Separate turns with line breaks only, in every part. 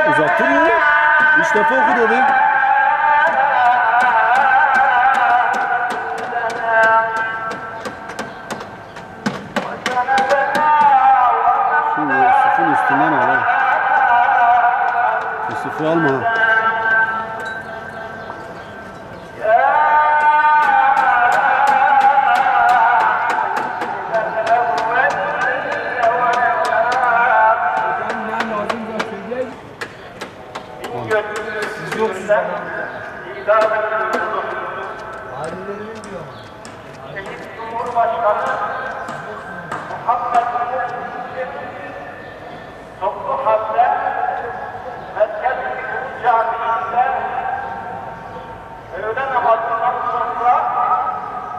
Uzattın mı? 3 defa oku dedi. Şimdi Yusuf'un üstünden al ha. Yusuf'u alma ha.
Siz yoksunuz ama.
Ailelerinin diyor ama.
Sayın Cumhurbaşkanı Muhammed toplu halde Merkez-i Camii'nde öğle namazından sonra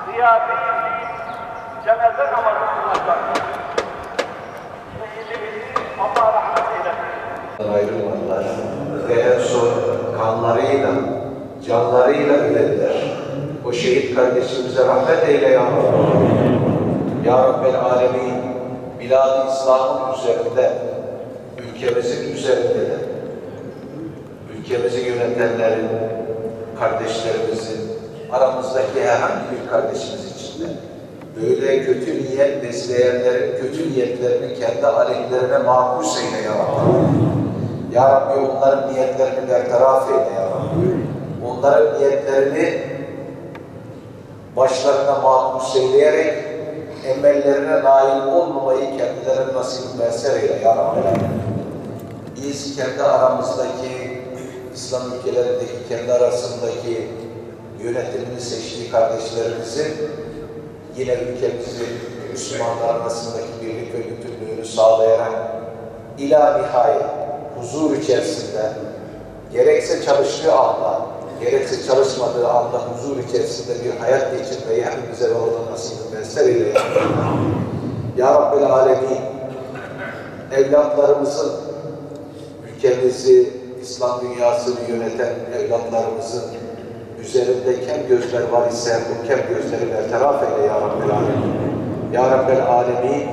ziyaret cenaze namazı kılacak. Şehidimizi Allah rahmet eylesin.
Ayrılmadılar ve en son kanlarıyla, canlarıyla ödediler. O şehit kardeşimize rahmet eyle ya Rabbi. Ya Rabbel Alemin, Bilad-ı İslam'ın üzerinde, ülkemizin üzerinde de, ülkemizi yönetenlerin, kardeşlerimizin, aramızdaki herhangi bir kardeşimiz için de böyle kötü niyet besleyenlerin kötü niyetlerini kendi aleyhlerine makus eyle ya Rabbi. Ya Rabbi onların niyetlerini bertaraf eyle ya Rabbi. Onların niyetlerini başlarına makus eyleyerek emellerine nail olmamayı kendilerine nasip müessir eyle ya Rabbi. Biz kendi aramızdaki İslam ülkelerindeki kendi arasındaki yönetimini seçtiği kardeşlerimizin yine ülkemizi Müslümanlar arasındaki birlik ve bütünlüğünü sağlayarak ila nihayet huzur içerisinde gerekse çalıştığı anda, gerekse çalışmadığı anda huzur içerisinde bir hayat geçirmeyi hepimize ve oradan nasip müessir eyle. Ya Rabbel Alemin, evlatlarımızın, ülkemizi, İslam dünyasını yöneten evlatlarımızın üzerinde kem gözler var ise bu kem gözleri bertaraf eyle ya Rabbel Alemin. Ya Rabbel Alemin,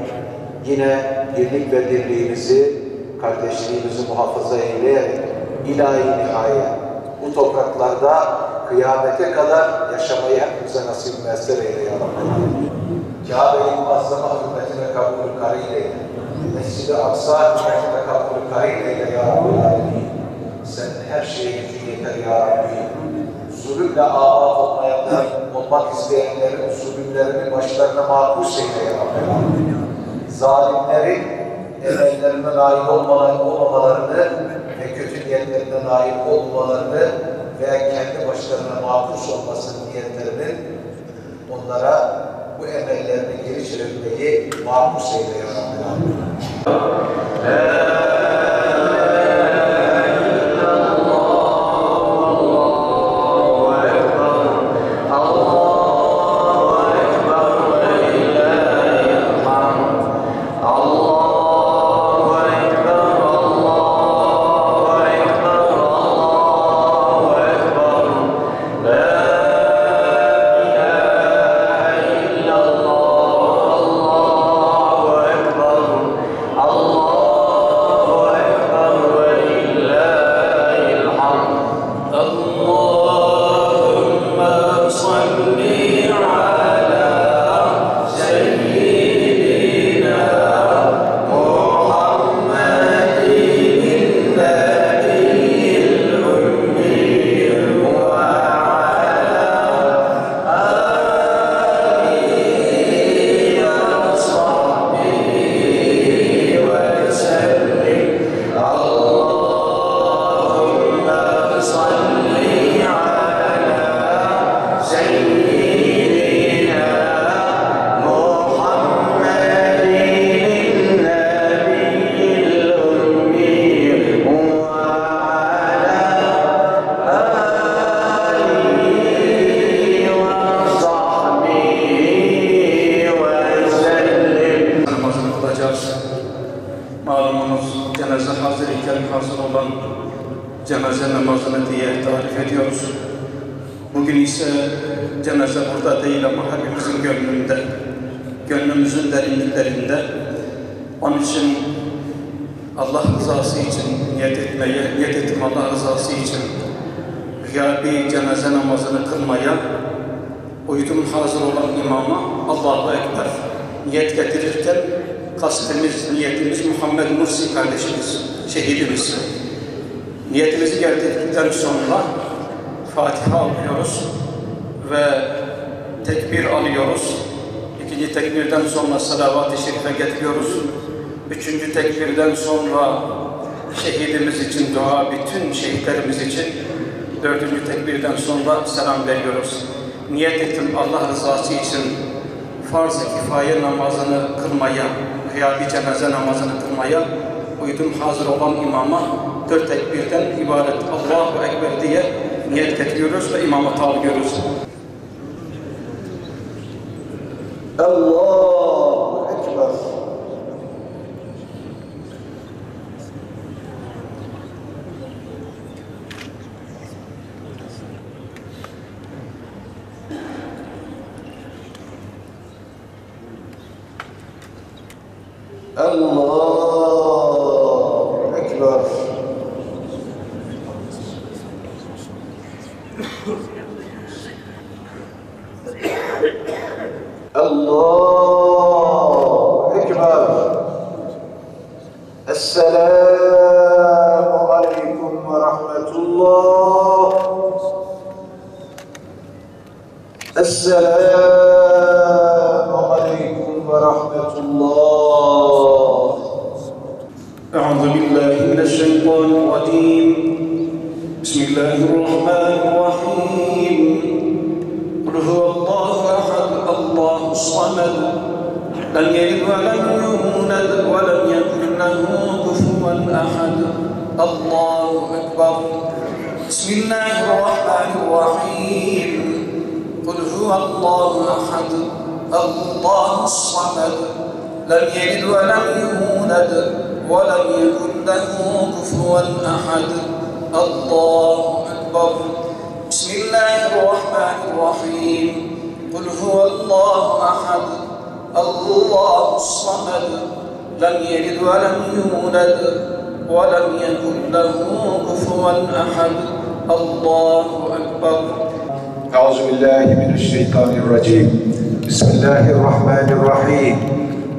yine birlik ve dirliğimizi, kardeşliğimizi muhafaza eyleyerek ilahi nihayet bu topraklarda kıyamete kadar yaşamayı hepimize nasip müessir eyle ya Rabbel Alemin. Kabe-i Muazzama hürmetine kabul-ü karin eyle. Mescid-i Aksa hürmetine kabul-ü karin eyle ya Rabbel Alemin. Sen her şeye gücün yeter ya Rabbi. Zulümle ağat olmak isteyenlerin zulümlerini başlarına makus eyle ya Rabbel Alemin. Zalimlerin emellerine nail olmamalarını ve kötü niyetlerine nail olmalarını veya kendi başlarına makus olmasının niyetlerinin onlara bu emellerini geri çevirmeyi makus eyle ya Rabbel Alemin.
Allah iken hazır olan cenaze namazını diye tarif ediyoruz. Bugün ise cenaze burada değil ama hepimizin gönlünde, gönlümüzün derinliklerinde. Onun için Allah rızası için niyet ettim Allah rızası için bir cenaze namazını kılmaya, uydum hazır olan imama Allahu Ekber niyet getirirken kastımız, niyetimiz Muhammed Mursi kardeşimiz, şehidimiz. Niyetimizi getirdikten sonra Fatiha okuyoruz ve tekbir alıyoruz. İkinci tekbirden sonra salavat-ı şerife getiriyoruz. Üçüncü tekbirden sonra şehidimiz için dua, bütün şehitlerimiz için. Dördüncü tekbirden sonra selam veriyoruz. Niyet ettim Allah rızası için farz-ı kifaye namazını kılmaya, bir cenaze namazını kılmaya, uydum hazır olan imama 4 tekbirden ibaret Allahu Ekber diye niyet getiriyoruz ve imama alıyoruz.
Allahu Ekber. Allahu Ekber. Allahu Ekber. Esselamu Aleyküm ve Rahmetullah. Esselamu Aleyküm ve Rahmetullah.
Euzu billahi mineşşeytanirracim. Bismillahirrahmanirrahim. Kul huvallahu ehad, Allahus samed. Lem yelid ve lem yulad ve lem yekun lehu kufuven ehad. Allahu ekber. Bismillahirrahmanirrahim. Kul huvallahu ehad, Allahus samed. Lem yelid ve lem yulad ve lem yekun lehu kufuven ehad. Allahu ekber. Bismillahirrahmanirrahim. Kul huvallahu ehad, Allahus samed. Lem yelid ve lem yulad ve lem yekun lehu kufuven ehad. Allahu ekber.
Euzubillahimineşşeytanirracim. Bismillahirrahmanirrahim.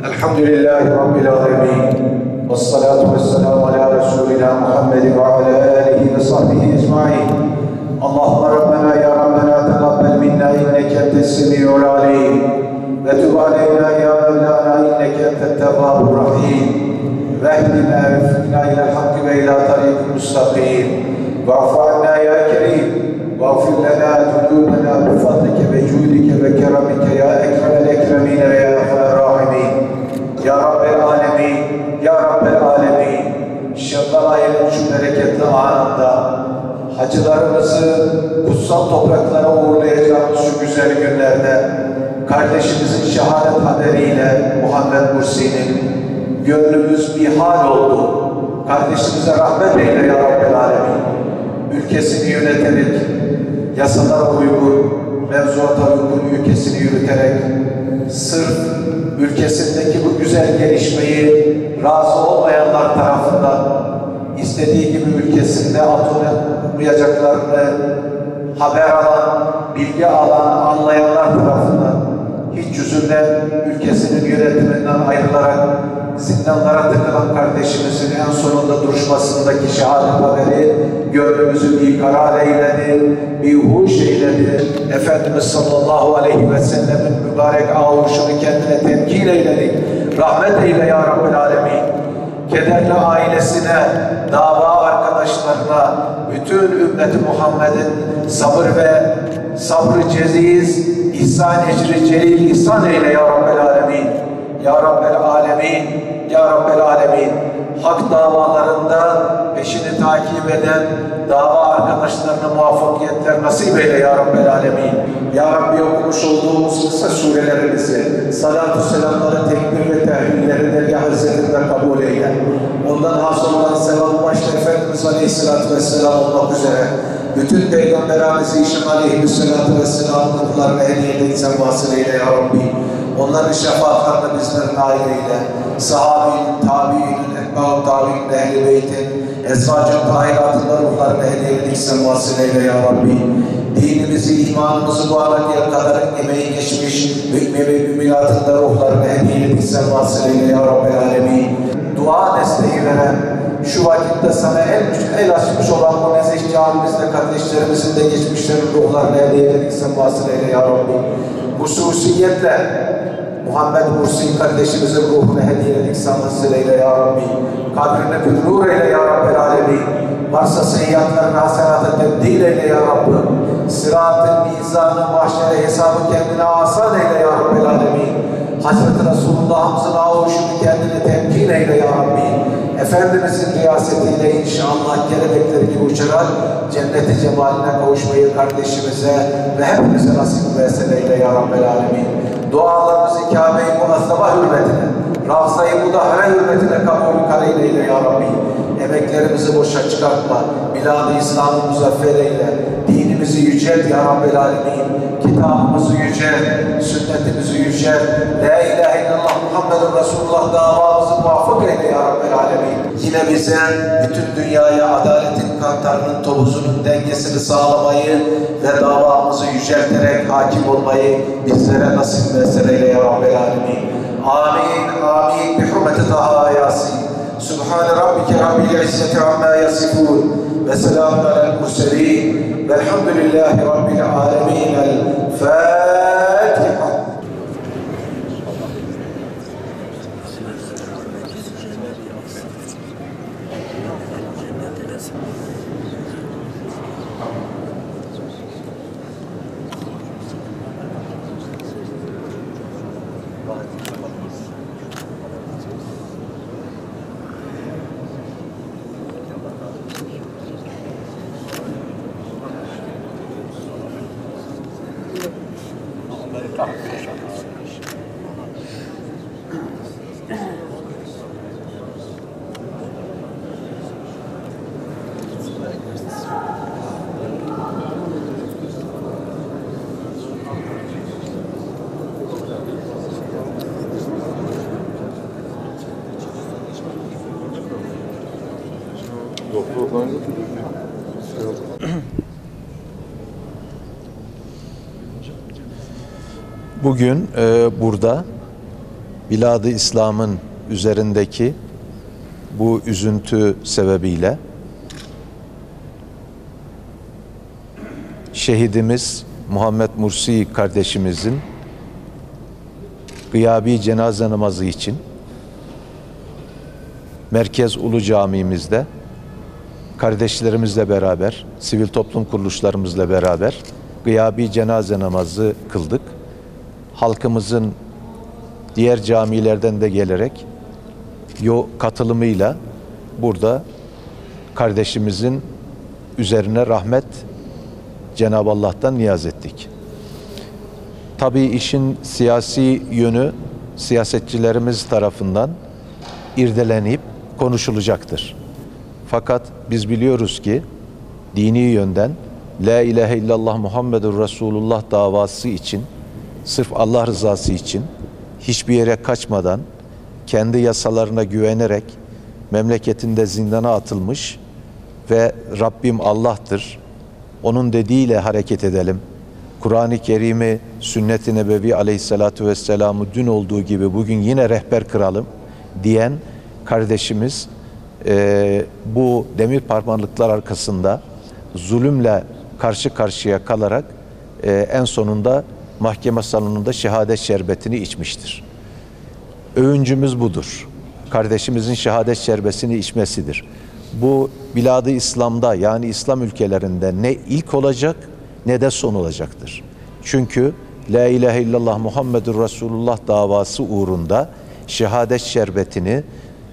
Elhamdülillahi Rabbil alemin. Vessalatu vesselamu ala Resulina Muhammedin ve ala alihi ve sahbihi ecmaîn. Allahümme Rabbena ya Rabbena teqabbel minna inneke entes-semî'ul alîm ve tub aleyna ya Mevlana inneke entet-tevvâbur rahîm ve ehdina ve fikna ilel hakkı ve ilâ tarîkil müstakîm ve afu anna ya Kerîm ve afir lena zunûbena bifadlike ve cûdike ve keremike ya ekremel ekremîne ve ya erhamer râhimîn. Ya Rabbel âlemin, Ya Rabbel âlemin, Şevval ayının şu bereketli anında hacılarımızı kutsal topraklara uğurlayacağımız şu güzel günlerde kardeşimizin şehadet haberiyle Muhammed Mursi'nin gönlümüz bir hal oldu. Kardeşimize rahmet eyle ya Rabbel âlemin. Ülkesini yöneterek, yasalara uygun, mevzuata uygun ülkesini yürüterek sırf ülkesindeki bu güzel gelişmeyi razı olmayanlar tarafından istediği gibi ülkesinde atılmayacaklarını haber alan, bilgi alan, anlayanlar tarafından hiç yüzünden ülkesinin yönetiminden ayrılarak zindanlara tıkılan kardeşimizin en sonunda duruşmasındaki şehadet haberi gönlümüzü bir karar eyledi, bir huş eyledi. Efendimiz sallallahu aleyhi ve sellemin mübarek ağuşunu kendine temkin eyledik. Rahmet eyle ya Rabbel alemin. Kederli ailesine, dava arkadaşlarına, bütün ümmeti Muhammed'in sabır ve sabrı ceziz, ihsan ecri celil ihsan eyle ya Rabbel alemin. Ya Rabbel alemin, Ya Rabbel alemin. Hak davalarında peşini takip eden dava arkadaşlarına muvaffakiyetler nasip eyle ya Rabbel alemin. Ya Rabbi okumuş olduğumuz kısa surelerimizi, salat-ı selamları, tekbir ve tehlilleri dergâh-ı hazretinde kabul eyle. Ondan hasıl olan sevap başta Efendimiz Aleyhisselatü Vesselam olmak üzere bütün Peygamber Aleyhisselatü Vesselam'ın ruhlarına hediye edilsen vasılayla ya Rabbi. Onların şefaatlerine bizlerin nail eyle. Sahabinin, tabiinin, etbâ-ı tabiinin, ehl-i beytin, ezvacın tahiratında ruhlarına hediye edilsen vasılayla ya Rabbi. Dinimizi, imanımızı bu ana kadar emeği geçmiş müminatında ruhlarına hediye edilsen vasılayla ya Rabbi alemin. Dua desteği veren, şu vakitte sana el açmış olan bu nezih camimizde kardeşlerimizin de geçmişlerin ruhlarına hediye edilsen vasılayla ya Rabbi. Hususiyetle Muhammed Mursi kardeşimizin ruhuna hediye edilsen vasılayla ya Rabbi. Kabrini bir nur eyle ya Rabbi alemin. Varsa seyyatlarını hasenata tebdil eyle ya Rabbi. Sırat-ı mizanı, mahşere hesabı kendine asan eyle ya Rabbi alemin. Hazreti Resulullah'ımızın avuşunu kendine temkin eyle ya Rabbi. Efendimizin riyasetiyle inşallah kelebekleri gibi uçarak cenneti cemaline kavuşmayı kardeşimize ve hepimize nasip vesile ya Rabbel alemin. Dualarımızı Kabe-i Muazzama hürmetine, Ravza-i Mudahhare hürmetine kabul kareyle ya Rabbi. Emeklerimizi boşa çıkartma, bilad-ı İslam'ı muzaffer eyle, dinimizi yücelt ya Rabbel alemin. Kitabımızı yücelt, sünnetimizi yücelt, La ilahe illallah Muhammedun Resulullah davamızı muvaffak eyle ya Rabbel alemin. Yine bize bütün dünyaya adaletin kantarının, topuzunun dengesini sağlamayı ve davamızı yücelterek hakim olmayı bizlere nasip eyle ya Rabbel alemin. Amin, amin. Bi hurmeti Taha Yasin. Subhane Rabbike Rabbil İzzeti amma yasifun ve selamun alel murselin velhamdülillahi Rabbil alemin. El-Fatiha.
Bugün burada Bilad-ı İslam'ın üzerindeki bu üzüntü sebebiyle şehidimiz Muhammed Mursi kardeşimizin gıyabi cenaze namazı için Merkez Ulu Camimizde kardeşlerimizle beraber, sivil toplum kuruluşlarımızla beraber gıyabi cenaze namazı kıldık. Halkımızın diğer camilerden de gelerek katılımıyla burada kardeşimizin üzerine rahmet Cenab-ı Allah'tan niyaz ettik. Tabii işin siyasi yönü siyasetçilerimiz tarafından irdelenip konuşulacaktır. Fakat biz biliyoruz ki dini yönden La ilahe illallah Muhammedur Resulullah davası için, sırf Allah rızası için hiçbir yere kaçmadan kendi yasalarına güvenerek memleketinde zindana atılmış ve Rabbim Allah'tır, onun dediğiyle hareket edelim, Kur'an-ı Kerim'i, Sünnet-i Nebevi Aleyhisselatü Vesselam'ı dün olduğu gibi bugün yine rehber kıralım diyen kardeşimiz bu demir parmaklıklar arkasında zulümle karşı karşıya kalarak en sonunda mahkeme salonunda şehadet şerbetini içmiştir. Övüncümüz budur. Kardeşimizin şehadet şerbetini içmesidir. Bu Bilad-ı İslam'da, yani İslam ülkelerinde ne ilk olacak ne de son olacaktır. Çünkü La ilahe illallah Muhammedur Resulullah davası uğrunda şehadet şerbetini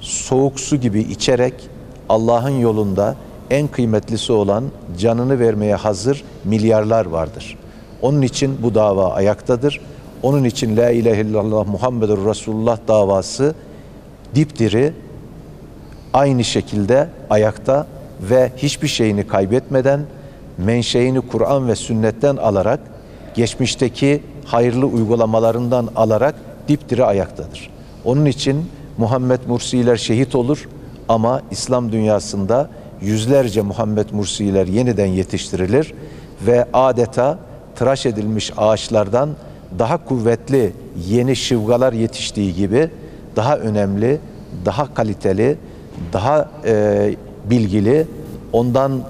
soğuk su gibi içerek Allah'ın yolunda en kıymetlisi olan canını vermeye hazır milyarlar vardır. Onun için bu dava ayaktadır. Onun için La ilahe illallah Muhammedur Resulullah davası dipdiri aynı şekilde ayakta ve hiçbir şeyini kaybetmeden menşeini Kur'an ve sünnetten alarak, geçmişteki hayırlı uygulamalarından alarak dipdiri ayaktadır. Onun için Muhammed Mursi'ler şehit olur ama İslam dünyasında yüzlerce Muhammed Mursi'ler yeniden yetiştirilir ve adeta tıraş edilmiş ağaçlardan daha kuvvetli yeni şıvgalar yetiştiği gibi daha önemli, daha kaliteli, daha bilgili, ondan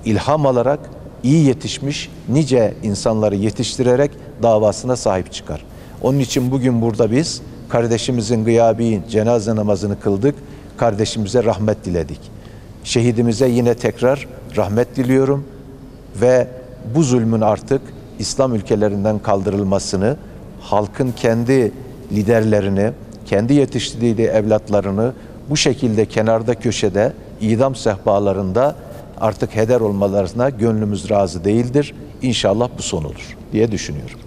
ilham alarak iyi yetişmiş nice insanları yetiştirerek davasına sahip çıkar. Onun için bugün burada biz kardeşimizin gıyabi cenaze namazını kıldık, kardeşimize rahmet diledik. Şehidimize yine tekrar rahmet diliyorum ve bu zulmün artık İslam ülkelerinden kaldırılmasını, halkın kendi liderlerini, kendi yetiştirdiği evlatlarını bu şekilde kenarda köşede, idam sehpalarında artık heder olmalarına gönlümüz razı değildir. İnşallah bu son olur diye düşünüyorum.